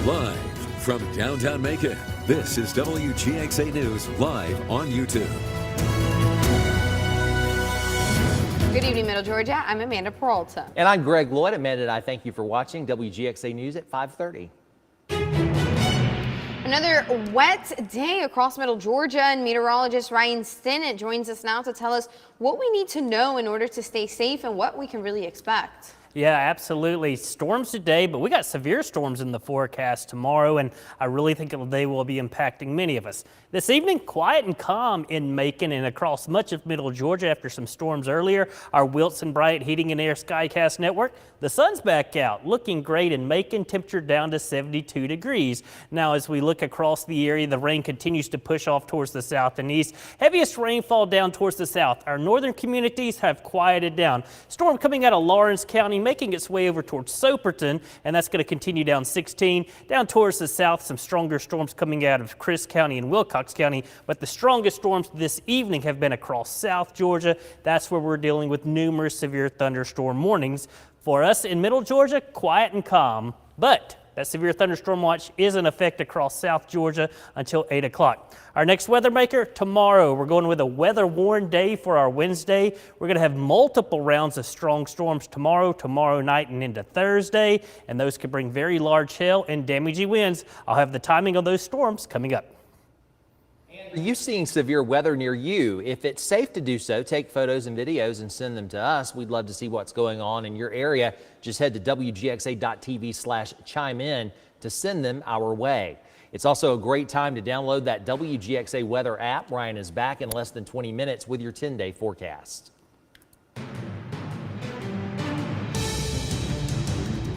Live from downtown Macon, this is WGXA News live on YouTube. Good evening, Middle Georgia. I'm Amanda Peralta. And I'm Greg Lloyd. Amanda and I thank you for watching WGXA News at 5:30. Another wet day across Middle Georgia, and meteorologist Ryan Stinnett joins us now to tell us what we need to know in order to stay safe and what we can really expect. Yeah, absolutely. Storms today, but we got severe storms in the forecast tomorrow, and I really think they will be impacting many of us. This evening, quiet and calm in Macon and across much of Middle Georgia after some storms earlier. Our Wilson Bright Heating and Air Skycast Network, the sun's back out, looking great in Macon, temperature down to 72 degrees. Now, as we look across the area, the rain continues to push off towards the south and east. Heaviest rainfall down towards the south. Our northern communities have quieted down. Storm coming out of Lawrence County, making its way over towards Soperton, and that's going to continue down 16. Down towards the south, some stronger storms coming out of Chris County and Wilcox County, but the strongest storms this evening have been across South Georgia. That's where we're dealing with numerous severe thunderstorm warnings. For us in Middle Georgia, quiet and calm, but that severe thunderstorm watch is in effect across South Georgia until 8 o'clock. Our next weather maker tomorrow. We're going with a weather-worn day for our Wednesday. We're going to have multiple rounds of strong storms tomorrow night, and into Thursday, and those could bring very large hail and damaging winds. I'll have the timing of those storms coming up. Are you seeing severe weather near you? If it's safe to do so, take photos and videos and send them to us. We'd love to see what's going on in your area. Just head to WGXA.tv/chime in to send them our way. It's also a great time to download that WGXA weather app. Ryan is back in less than 20 minutes with your 10-day forecast.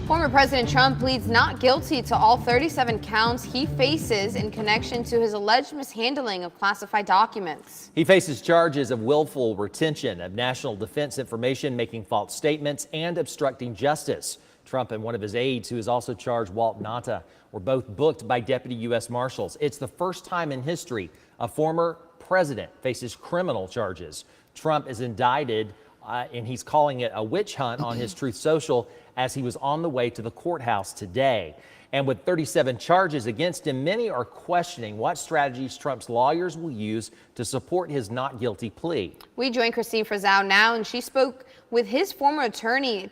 Former President Trump pleads not guilty to all 37 counts he faces in connection to his alleged mishandling of classified documents. He faces charges of willful retention of national defense information, making false statements, and obstructing justice. Trump and one of his aides, who is also charged, Walt Nata, were both booked by deputy U.S. Marshals. It's the first time in history a former president faces criminal charges. Trump is indicted, and he's calling it a witch hunt on his Truth Social as he was on the way to the courthouse today. And with 37 charges against him, many are questioning what strategies Trump's lawyers will use to support his not guilty plea. We join Christine Frazao now, and she spoke with his former attorney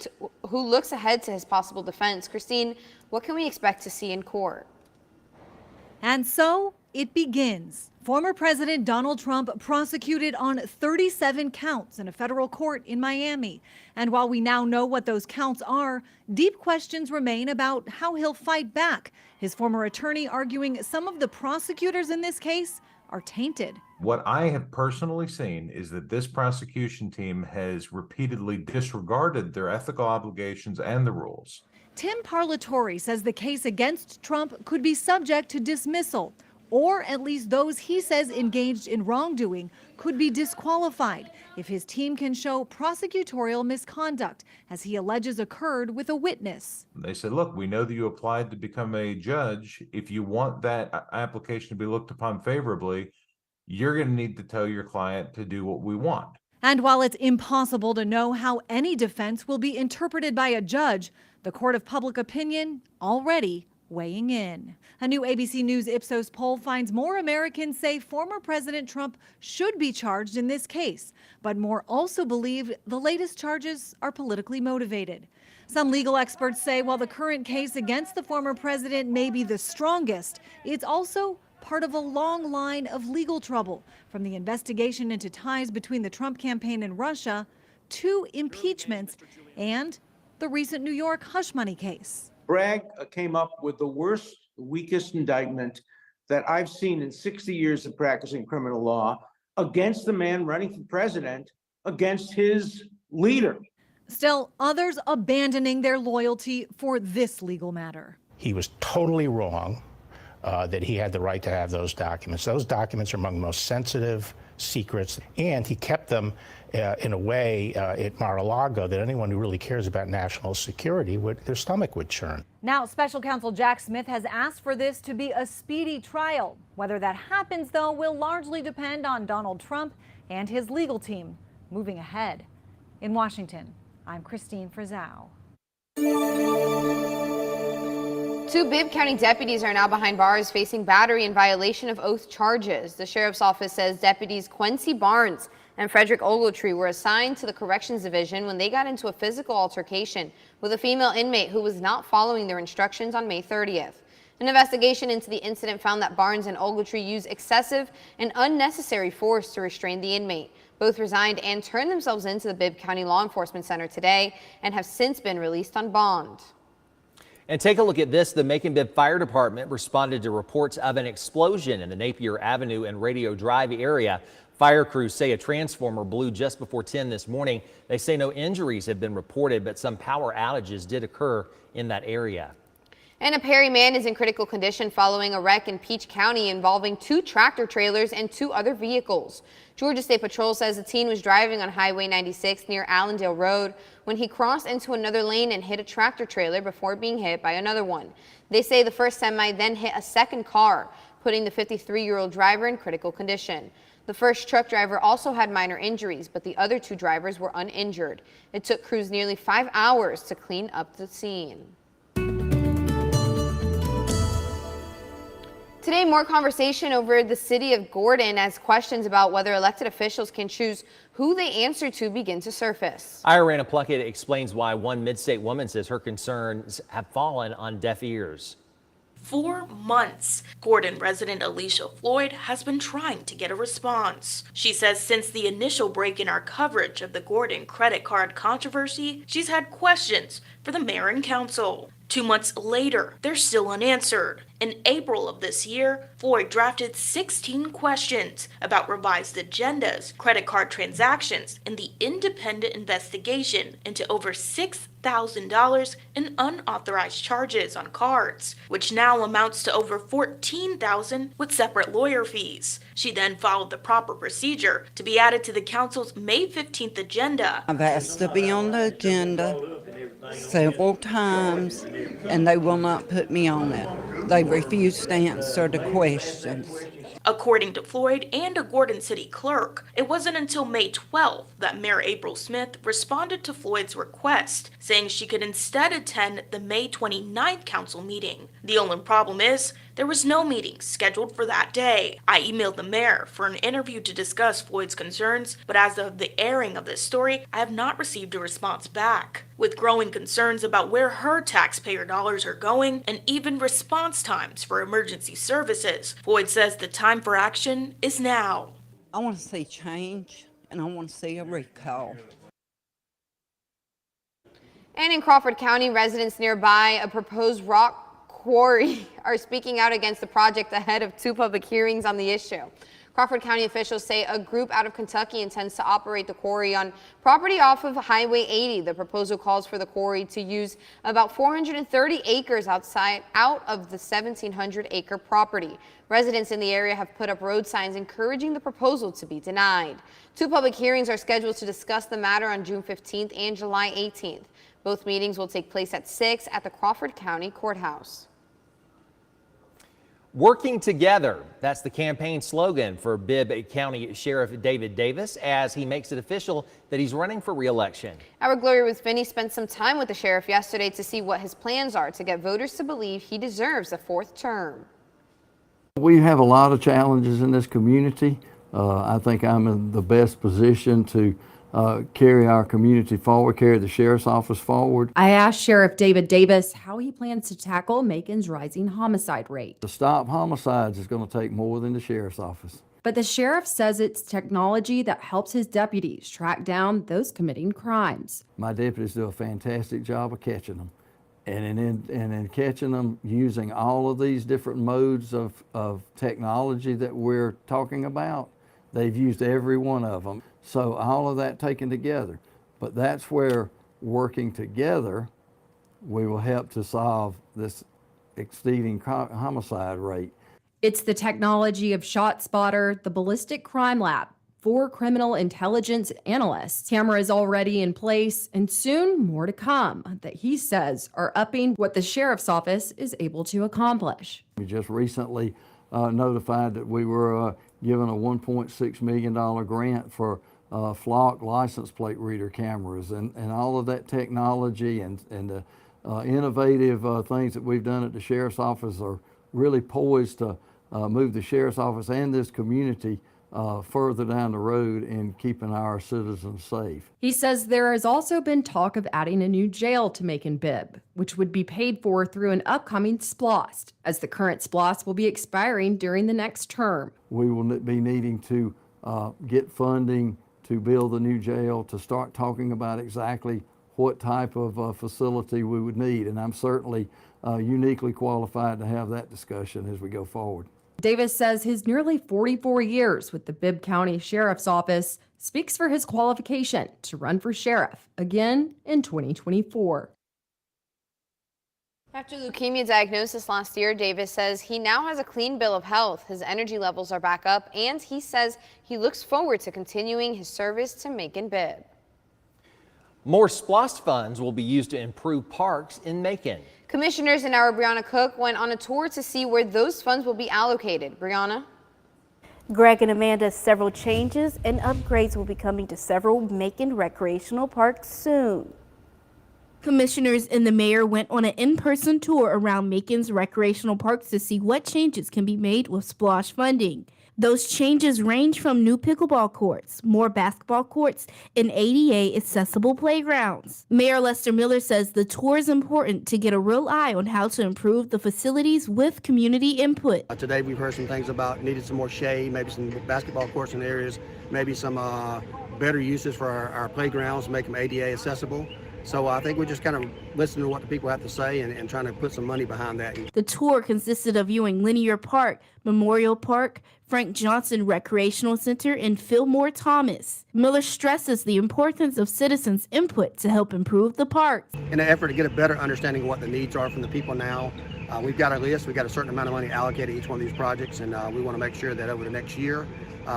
who looks ahead to his possible defense. Christine, what can we expect to see in court? And so it begins. Former President Donald Trump prosecuted on 37 counts in a federal court in Miami. And while we now know what those counts are, deep questions remain about how he'll fight back. His former attorney arguing some of the prosecutors in this case are tainted. What I have personally seen is that this prosecution team has repeatedly disregarded their ethical obligations and the rules. Tim Parlatore says the case against Trump could be subject to dismissal, or at least those he says engaged in wrongdoing could be disqualified if his team can show prosecutorial misconduct, as he alleges occurred with a witness. They said, look, we know that you applied to become a judge. If you want that application to be looked upon favorably, you're going to need to tell your client to do what we want. And while it's impossible to know how any defense will be interpreted by a judge, the court of public opinion already weighing in. A new ABC News Ipsos poll finds more Americans say former President Trump should be charged in this case, but more also believe the latest charges are politically motivated. Some legal experts say while the current case against the former president may be the strongest, it's also part of a long line of legal trouble, from the investigation into ties between the Trump campaign and Russia to impeachments and the recent New York hush money case. Bragg came up with the worst, weakest indictment that I've seen in 60 years of practicing criminal law against the man running for president, against his leader. Still, others abandoning their loyalty for this legal matter. He was totally wrong that he had the right to have those documents. Those documents are among the most sensitive secrets, and he kept them in a way at Mar-a-Lago that anyone who really cares about national security, their stomach would churn. Now, special counsel Jack Smith has asked for this to be a speedy trial. Whether that happens, though, will largely depend on Donald Trump and his legal team moving ahead. In Washington, I'm Christine Frazao. Two Bibb County deputies are now behind bars facing battery in violation of oath charges. The sheriff's office says deputies Quincy Barnes and Frederick Ogletree were assigned to the Corrections Division when they got into a physical altercation with a female inmate who was not following their instructions on May 30th. An investigation into the incident found that Barnes and Ogletree used excessive and unnecessary force to restrain the inmate. Both resigned and turned themselves into the Bibb County Law Enforcement Center today and have since been released on bond. And take a look at this. The Macon-Bibb Fire Department responded to reports of an explosion in the Napier Avenue and Radio Drive area. Fire crews say a transformer blew just before 10 this morning. They say no injuries have been reported, but some power outages did occur in that area. And a Perry man is in critical condition following a wreck in Peach County involving 2 tractor trailers and 2 other vehicles. Georgia State Patrol says the teen was driving on Highway 96 near Allendale Road when he crossed into another lane and hit a tractor trailer before being hit by another one. They say the first semi then hit a second car, putting the 53-year-old driver in critical condition. The first truck driver also had minor injuries, but the other 2 drivers were uninjured. It took crews nearly 5 hours to clean up the scene. Today, more conversation over the city of Gordon as questions about whether elected officials can choose who they answer to begin to surface. Irana Pluckett explains why one mid-state woman says her concerns have fallen on deaf ears. 4 months, Gordon resident Alicia Floyd has been trying to get a response. She says since the initial break in our coverage of the Gordon credit card controversy, she's had questions for the mayor and council. 2 months later, they're still unanswered. In April of this year, Floyd drafted 16 questions about revised agendas, credit card transactions, and the independent investigation into over $6,000 in unauthorized charges on cards, which now amounts to over $14,000 with separate lawyer fees. She then followed the proper procedure to be added to the council's May 15th agenda. I've asked to be on the agenda several times, and they will not put me on it. They refuse to answer the questions. According to Floyd and a Gordon City clerk, it wasn't until May 12th that Mayor April Smith responded to Floyd's request, saying she could instead attend the May 29th council meeting. The only problem is there was no meeting scheduled for that day. I emailed the mayor for an interview to discuss Floyd's concerns, but as of the airing of this story, I have not received a response back. With growing concerns about where her taxpayer dollars are going and even response times for emergency services, Floyd says the time for action is now. I want to see change, and I want to see a recall. And in Crawford County, residents nearby a proposed rock quarry are speaking out against the project ahead of 2 public hearings on the issue. Crawford County officials say a group out of Kentucky intends to operate the quarry on property off of Highway 80. The proposal calls for the quarry to use about 430 acres out of the 1,700-acre property. Residents in the area have put up road signs encouraging the proposal to be denied. 2 public hearings are scheduled to discuss the matter on June 15th and July 18th. Both meetings will take place at 6 at the Crawford County Courthouse. Working together, that's the campaign slogan for Bibb County Sheriff David Davis as he makes it official that he's running for re-election. Our Glory Ruth Finney spent some time with the sheriff yesterday to see what his plans are to get voters to believe he deserves a 4th term. We have a lot of challenges in this community. I think I'm in the best position to carry our community forward, carry the sheriff's office forward. I asked Sheriff David Davis how he plans to tackle Macon's rising homicide rate. To stop homicides is going to take more than the sheriff's office. But the sheriff says it's technology that helps his deputies track down those committing crimes. My deputies do a fantastic job of catching them. And in catching them using all of these different modes of technology that we're talking about, they've used every one of them. So all of that taken together. But that's where working together, we will help to solve this exceeding homicide rate. It's the technology of ShotSpotter, the ballistic crime lab, 4 criminal intelligence analysts. Cameras already in place and soon more to come that he says are upping what the sheriff's office is able to accomplish. We just recently notified that we were given a $1.6 million grant for flock license plate reader cameras, and all of that technology and the innovative things that we've done at the Sheriff's Office are really poised to move the Sheriff's Office and this community further down the road in keeping our citizens safe. He says there has also been talk of adding a new jail to Macon-Bibb, which would be paid for through an upcoming SPLOST, as the current SPLOST will be expiring during the next term. We will be needing to get funding to build a new jail, to start talking about exactly what type of facility we would need. And I'm certainly uniquely qualified to have that discussion as we go forward. Davis says his nearly 44 years with the Bibb County Sheriff's Office speaks for his qualification to run for sheriff again in 2024. After leukemia diagnosis last year, Davis says he now has a clean bill of health. His energy levels are back up, and he says he looks forward to continuing his service to Macon-Bibb. More SPLOST funds will be used to improve parks in Macon. Commissioners and our Brianna Cook went on a tour to see where those funds will be allocated. Brianna? Greg and Amanda, several changes and upgrades will be coming to several Macon recreational parks soon. Commissioners and the mayor went on an in-person tour around Macon's recreational parks to see what changes can be made with SPLOST funding. Those changes range from new pickleball courts, more basketball courts, and ADA accessible playgrounds. Mayor Lester Miller says the tour is important to get a real eye on how to improve the facilities with community input. Today we've heard some things about needed some more shade, maybe some basketball courts in areas, maybe some better uses for our playgrounds, make them ADA accessible. So I think we're just kind of listening to what the people have to say and trying to put some money behind that. The tour consisted of viewing Linear Park, Memorial Park, Frank Johnson Recreational Center, and Fillmore Thomas. Miller stresses the importance of citizens' input to help improve the parks. In an effort to get a better understanding of what the needs are from the people now, we've got a list. We've got a certain amount of money allocated to each one of these projects, and we want to make sure that over the next year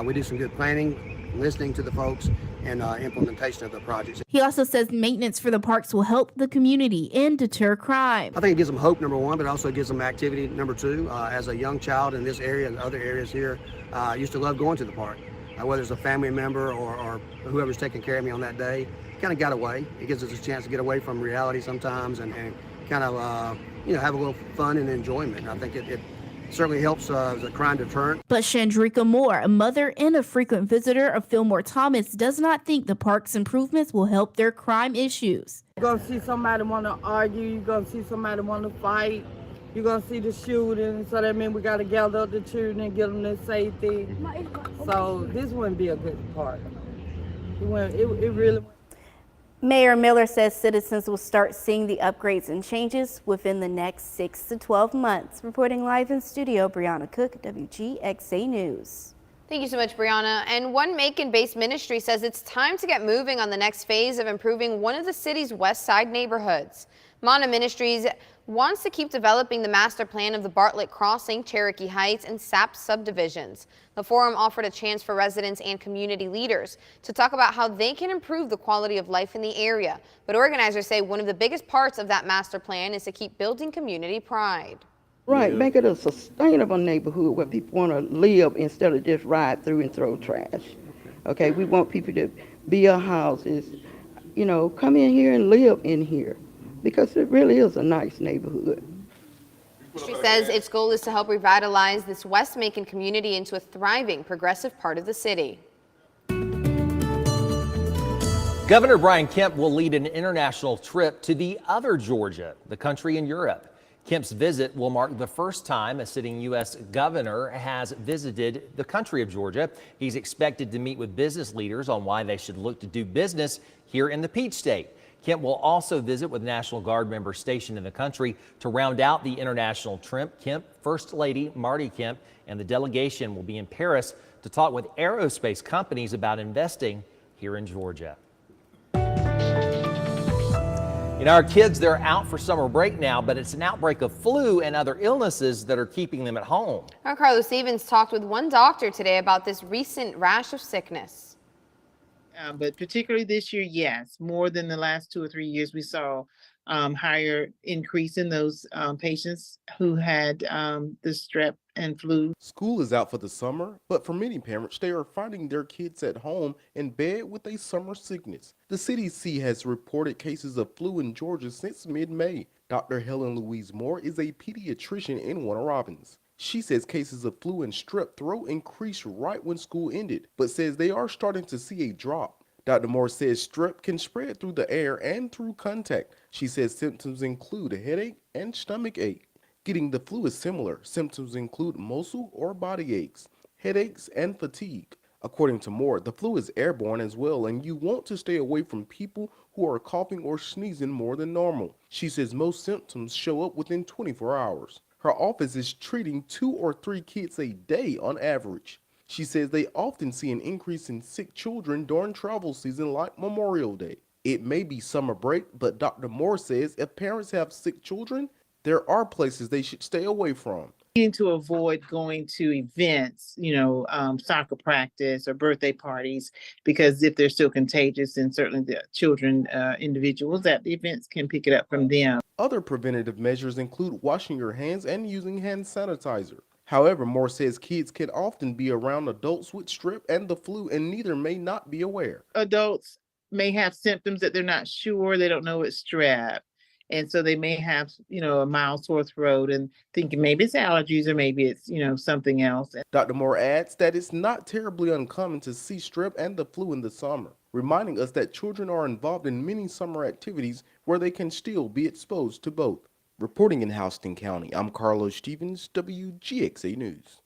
we do some good planning, listening to the folks, and implementation of the projects. He also says maintenance for the parks will help the community and deter crime. I think it gives them hope, number one, but also gives them activity, number two. As a young child in this area and other areas here, I used to love going to the park. Whether it's a family member or whoever's taking care of me on that day, kind of got away. It gives us a chance to get away from reality sometimes and kind of have a little fun and enjoyment. I think it certainly helps as a crime deterrent. But Chandrika Moore, a mother and a frequent visitor of Fillmore Thomas, does not think the park's improvements will help their crime issues. You're going to see somebody want to argue. You're going to see somebody want to fight. You're going to see the shooting. So that means we got to gather up the children and get them their safety. So this wouldn't be a good park. It really. Mayor Miller says citizens will start seeing the upgrades and changes within the next 6 to 12 months. Reporting live in studio, Brianna Cook, WGXA News. Thank you so much, Brianna. And one Macon-based ministry says it's time to get moving on the next phase of improving one of the city's west side neighborhoods. Mana Ministries wants to keep developing the master plan of the Bartlett Crossing, Cherokee Heights, and Sap subdivisions. The forum offered a chance for residents and community leaders to talk about how they can improve the quality of life in the area. But organizers say one of the biggest parts of that master plan is to keep building community pride. Right, make it a sustainable neighborhood where people want to live instead of just ride through and throw trash. Okay, we want people to build houses, come in here and live in here, because it really is a nice neighborhood. She says its goal is to help revitalize this West Macon community into a thriving, progressive part of the city. Governor Brian Kemp will lead an international trip to the other Georgia, the country in Europe. Kemp's visit will mark the first time a sitting U.S. governor has visited the country of Georgia. He's expected to meet with business leaders on why they should look to do business here in the Peach State. Kemp will also visit with National Guard members stationed in the country. To round out the international trip, Kemp, First Lady Marty Kemp, and the delegation will be in Paris to talk with aerospace companies about investing here in Georgia. Our kids, they're out for summer break now, but it's an outbreak of flu and other illnesses that are keeping them at home. Our Carlos Stevens talked with one doctor today about this recent rash of sickness. But particularly this year, yes, more than the last 2 or 3 years, we saw higher increase in those patients who had the strep and flu. School is out for the summer, but for many parents, they are finding their kids at home in bed with a summer sickness. The CDC has reported cases of flu in Georgia since mid-May. Dr. Helen Louise Moore is a pediatrician in Warner Robins. She says cases of flu and strep throat increased right when school ended, but says they are starting to see a drop. Dr. Moore says strep can spread through the air and through contact. She says symptoms include a headache and stomach ache. Getting the flu is similar. Symptoms include muscle or body aches, headaches, and fatigue. According to Moore, the flu is airborne as well, and you want to stay away from people who are coughing or sneezing more than normal. She says most symptoms show up within 24 hours. Her office is treating 2 or 3 kids a day on average. She says they often see an increase in sick children during travel season like Memorial Day. It may be summer break, but Dr. Moore says if parents have sick children, there are places they should stay away from. Needing to avoid going to events, soccer practice or birthday parties, because if they're still contagious, then certainly the children, individuals at the events can pick it up from them. Other preventative measures include washing your hands and using hand sanitizer. However, Moore says kids can often be around adults with strep and the flu, and neither may not be aware. Adults may have symptoms that they're not sure, they don't know it's strep. And so they may have, a mild sore throat and thinking maybe it's allergies or maybe it's, something else. Dr. Moore adds that it's not terribly uncommon to see strep and the flu in the summer, reminding us that children are involved in many summer activities where they can still be exposed to both. Reporting in Houston County, I'm Carlos Stevens, WGXA News.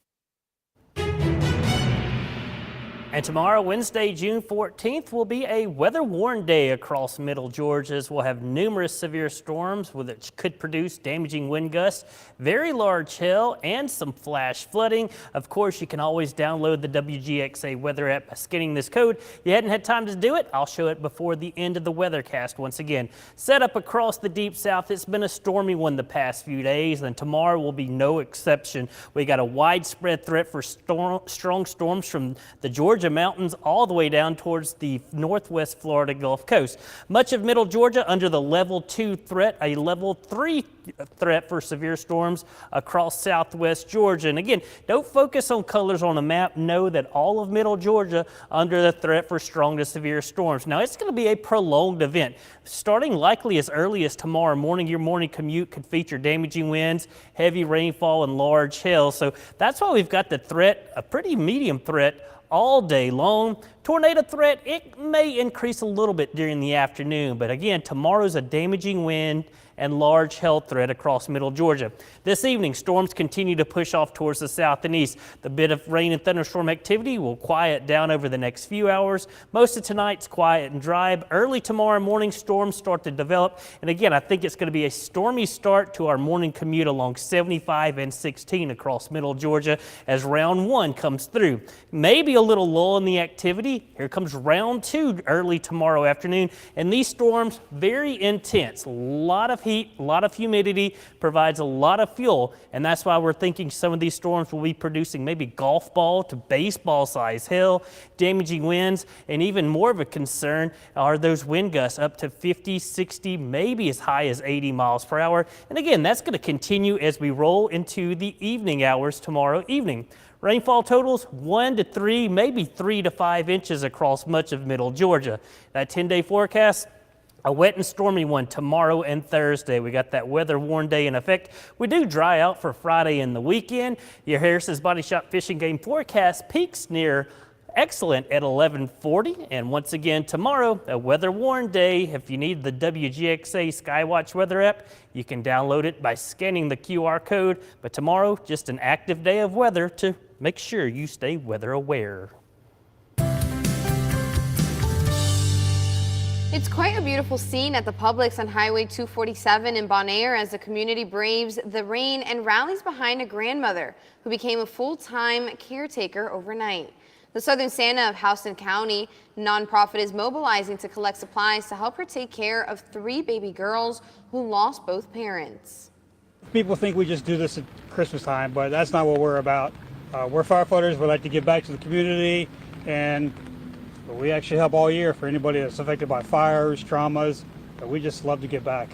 And tomorrow, Wednesday, June 14th, will be a weather-worn day across middle Georgia, as we'll have numerous severe storms which could produce damaging wind gusts, very large hail, and some flash flooding. Of course, you can always download the WGXA weather app by scanning this code. If you hadn't had time to do it, I'll show it before the end of the weathercast once again. Set up across the deep south, it's been a stormy one the past few days, and tomorrow will be no exception. We got a widespread threat for strong storms from the Georgia mountains all the way down towards the northwest Florida Gulf Coast. Much of middle Georgia under the level 2 threat, a level 3 threat for severe storms across southwest Georgia. And again, don't focus on colors on a map. Know that all of middle Georgia under the threat for strong to severe storms. Now, it's going to be a prolonged event, starting likely as early as tomorrow morning. Your morning commute could feature damaging winds, heavy rainfall, and large hail. So that's why we've got the threat, a pretty medium threat, all day long. Tornado threat, it may increase a little bit during the afternoon, but again, tomorrow's a damaging wind and large hail threat across middle Georgia. This evening, storms continue to push off towards the south and east. The bit of rain and thunderstorm activity will quiet down over the next few hours. Most of tonight's quiet and dry. Early tomorrow morning, storms start to develop. And again, I think it's going to be a stormy start to our morning commute along 75 and 16 across middle Georgia as round 1 comes through. Maybe a little lull in the activity. Here comes round 2 early tomorrow afternoon. And these storms, very intense. A lot of heat, a lot of humidity, provides a lot of fuel, and that's why we're thinking some of these storms will be producing maybe golf ball to baseball size hail, damaging winds, and even more of a concern are those wind gusts up to 50, 60, maybe as high as 80 miles per hour. And again, that's going to continue as we roll into the evening hours tomorrow evening. Rainfall totals 1 to 3, maybe 3 to 5 inches across much of middle Georgia. That 10-day forecast, a wet and stormy one tomorrow and Thursday. We got that weather-worn day in effect. We do dry out for Friday and the weekend. Your Harris's Body Shop Fishing Game forecast peaks near excellent at 11:40. And once again, tomorrow, a weather-worn day. If you need the WGXA Skywatch weather app, you can download it by scanning the QR code. But tomorrow, just an active day of weather to make sure you stay weather aware. It's quite a beautiful scene at the Publix on Highway 247 in Bon Air as the community braves the rain and rallies behind a grandmother who became a full-time caretaker overnight. The Southern Santa of Houston County nonprofit is mobilizing to collect supplies to help her take care of 3 baby girls who lost both parents. People think we just do this at Christmas time, but that's not what we're about. We're firefighters. We like to give back to the community, and we actually help all year for anybody that's affected by fires, traumas. But we just love to give back.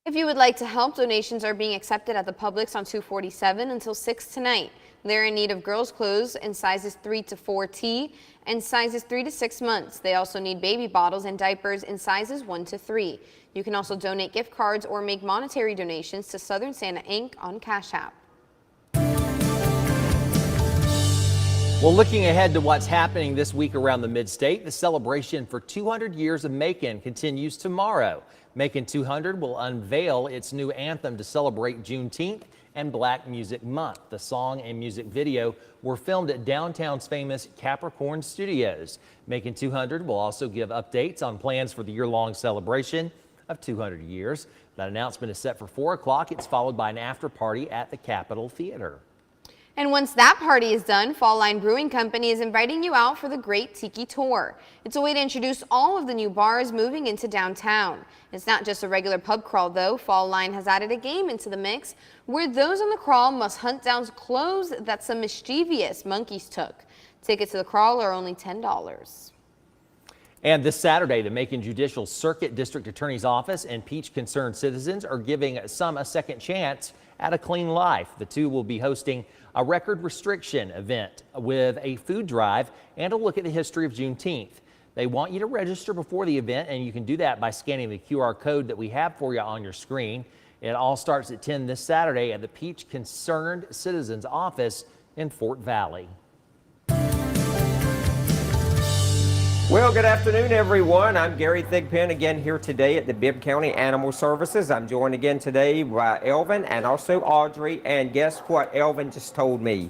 If you would like to help, donations are being accepted at the Publix on 247 until 6 tonight. They're in need of girls' clothes in sizes 3 to 4T and sizes 3 to 6 months. They also need baby bottles and diapers in sizes 1 to 3. You can also donate gift cards or make monetary donations to Southern Santa Inc. on Cash App. Well, looking ahead to what's happening this week around the Mid-State, the celebration for 200 years of Macon continues tomorrow. Macon 200 will unveil its new anthem to celebrate Juneteenth and Black Music Month. The song and music video were filmed at downtown's famous Capricorn Studios. Macon 200 will also give updates on plans for the year-long celebration of 200 years. That announcement is set for 4 o'clock. It's followed by an after party at the Capitol Theater. And once that party is done, Fall Line Brewing Company is inviting you out for the Great Tiki Tour. It's a way to introduce all of the new bars moving into downtown. It's not just a regular pub crawl, though. Fall Line has added a game into the mix where those on the crawl must hunt down clothes that some mischievous monkeys took. Tickets to the crawl are only $10. And this Saturday, the Macon Judicial Circuit District Attorney's Office and Peach Concerned Citizens are giving some a second chance at a clean life. The two will be hosting a record restriction event with a food drive and a look at the history of Juneteenth. They want you to register before the event, and you can do that by scanning the QR code that we have for you on your screen. It all starts at 10 this Saturday at the Peach Concerned Citizens Office in Fort Valley. Well, good afternoon, everyone. I'm Gary Thigpen again here today at the Bibb County Animal Services. I'm joined again today by Elvin and also Audrey. And guess what Elvin just told me?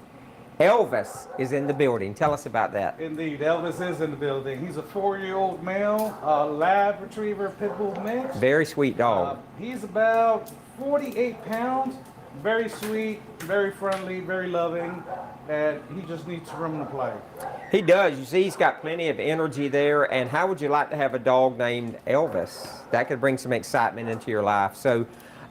Elvis is in the building. Tell us about that. Indeed, Elvis is in the building. He's a 4-year-old male, Lab Retriever Pit Bull mix. Very sweet dog. He's about 48 pounds. Very sweet, very friendly, very loving, and he just needs room to play. He does. You see, he's got plenty of energy there. And how would you like to have a dog named Elvis? That could bring some excitement into your life. So,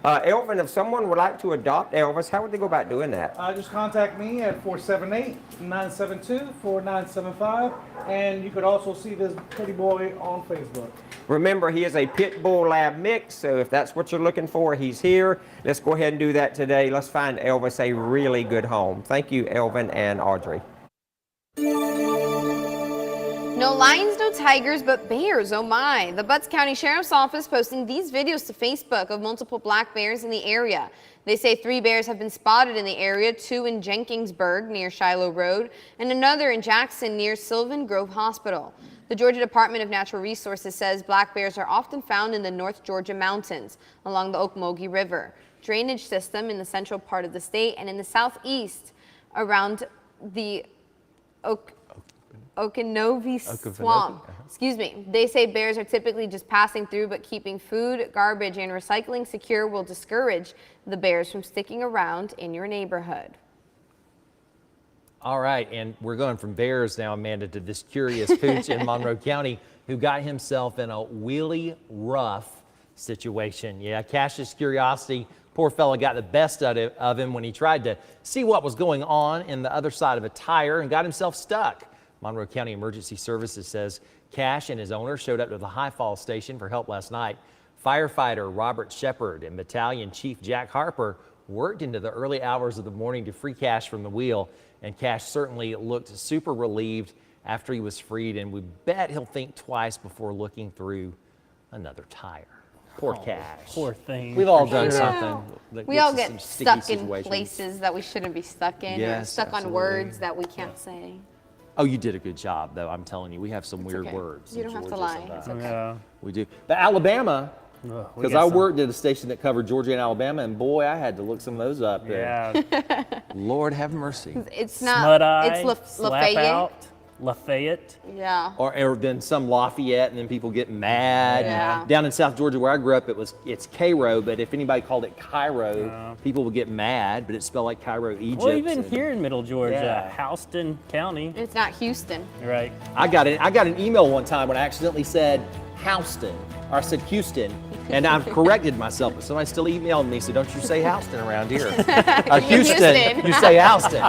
Elvin, if someone would like to adopt Elvis, how would they go about doing that? Just contact me at 478-972-4975, and you could also see this pretty boy on Facebook. Remember, he is a Pit Bull Lab mix, so if that's what you're looking for, he's here. Let's go ahead and do that today. Let's find Elvis a really good home. Thank you, Elvin and Audrey. No lions, no tigers, but bears, oh my. The Butts County Sheriff's Office posting these videos to Facebook of multiple black bears in the area. They say 3 bears have been spotted in the area, 2 in Jenkinsburg near Shiloh Road, and another in Jackson near Sylvan Grove Hospital. The Georgia Department of Natural Resources says black bears are often found in the North Georgia mountains along the Ocmulgee River drainage system in the central part of the state and in the southeast around the Okanovi Swamp. Excuse me. They say bears are typically just passing through, but keeping food, garbage, and recycling secure will discourage the bears from sticking around in your neighborhood. All right, and we're going from bears now, Amanda, to this curious pooch in Monroe County who got himself in a really rough situation. Yeah, Cash's curiosity, poor fella got the best of him when he tried to see what was going on in the other side of a tire and got himself stuck. Monroe County Emergency Services says Cash and his owner showed up to the High Falls station for help last night. Firefighter Robert Shepard and Battalion Chief Jack Harper worked into the early hours of the morning to free Cash from the wheel, and Cash certainly looked super relieved after he was freed, and we bet he'll think twice before looking through another tire. Poor Cash. Poor thing. We've all done something. We all get stuck in places that we shouldn't be stuck in, or stuck on words that we can't say. Oh, you did a good job, though. I'm telling you, we have some weird words. You don't have to lie. It's okay. Yeah. We do. But Alabama, because I worked at a station that covered Georgia and Alabama, and boy, I had to look some of those up there. Yeah. Lord have mercy. It's not. It's Lafayette. Yeah. Or then some Lafayette, and then people get mad. Yeah. Down in South Georgia where I grew up, it's Cairo, but if anybody called it Cairo, people would get mad, but it's spelled like Cairo, Egypt. Well, even here in Middle Georgia, Houston County. It's not Houston. Right. I got an email one time when I accidentally said Houston, or I said Houston, and I've corrected myself, but somebody still emailed me, so don't you say Houston around here. Houston, you say Houston.